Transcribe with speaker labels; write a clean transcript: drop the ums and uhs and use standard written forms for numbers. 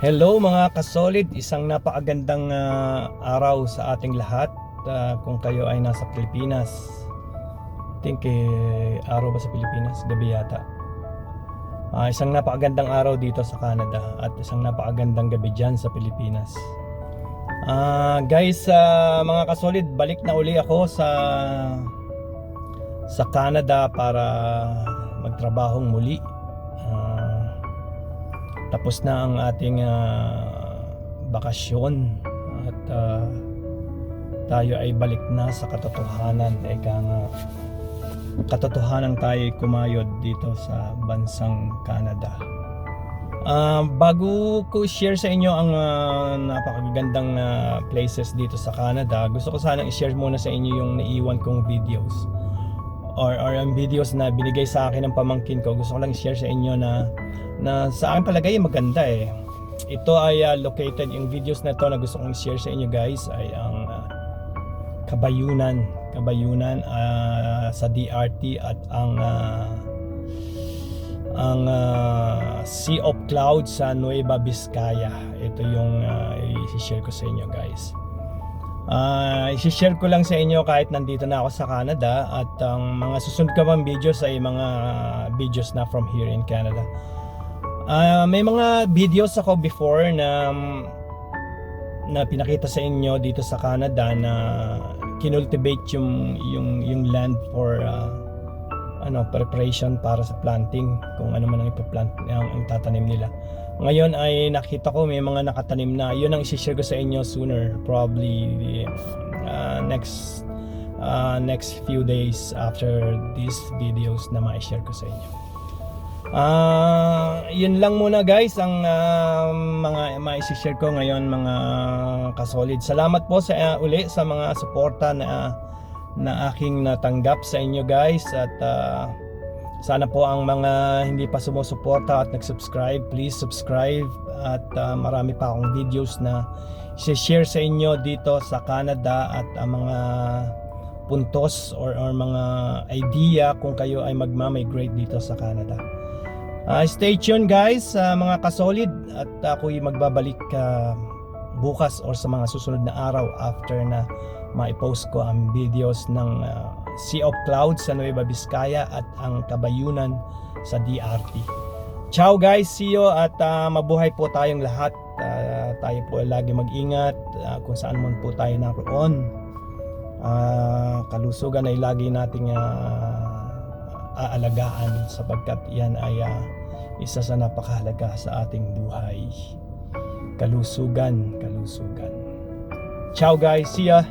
Speaker 1: Hello mga kasolid, isang napakagandang araw sa ating lahat. Kung kayo ay nasa Pilipinas, I think araw ba sa Pilipinas? Gabi yata. Isang napakagandang araw dito sa Canada at isang napakagandang gabi dyan sa Pilipinas. Guys, mga kasolid, balik na uli ako sa Canada para magtrabahong muli. Tapos na ang ating bakasyon at tayo ay balik na sa katotohanan. Katotohanan tayo kumayod dito sa bansang Canada. Bago ko share sa inyo ang napakagandang places dito sa Canada, gusto ko sanang i-share muna sa inyo yung naiwan kong videos or ang videos na binigay sa akin ng pamangkin ko. Gusto ko lang i-share sa inyo na sa akin palagay maganda eh. Ito ay located, yung videos na to na gusto kong i-share sa inyo guys ay ang Kabayunan sa DRT at ang Sea of Clouds sa Nueva Vizcaya. Ito yung i-share ko sa inyo guys. I-share ko lang sa inyo kahit nandito na ako sa Canada, at ang mga susunod ka pang videos ay mga videos na from here in Canada. May mga videos ako before na pinakita sa inyo dito sa Canada na kinultivate yung land for preparation para sa planting, kung ano man ang ipaplant ang tatanim nila. Ngayon ay nakita ko may mga nakatanim na. Yun ang i-share ko sa inyo sooner, probably next few days after these videos na ma-share ko sa inyo. Yun lang muna guys ang mga ma-share ko ngayon mga kasolid. Salamat po sa uli sa mga suporta na aking natanggap sa inyo guys, at sana po ang mga hindi pa sumusuporta at nag-subscribe, please subscribe, at marami pa akong videos na i-share sa inyo dito sa Canada, at ang mga puntos or mga idea kung kayo ay magma-migrate dito sa Canada. Stay tuned guys mga kasolid, at ako'y magbabalik bukas or sa mga susunod na araw after na ma-post ko ang videos ng Sea of Clouds sa Nueva Vizcaya at ang Kabayunan sa DRT. Ciao guys, see you, at mabuhay po tayong lahat. Tayo po lagi mag-ingat kung saan man po tayo naroon. Kalusugan ay lagi nating aalagaan, sapagkat yan ay isa sa napakahalaga sa ating buhay. Kalusugan. Ciao guys, see ya.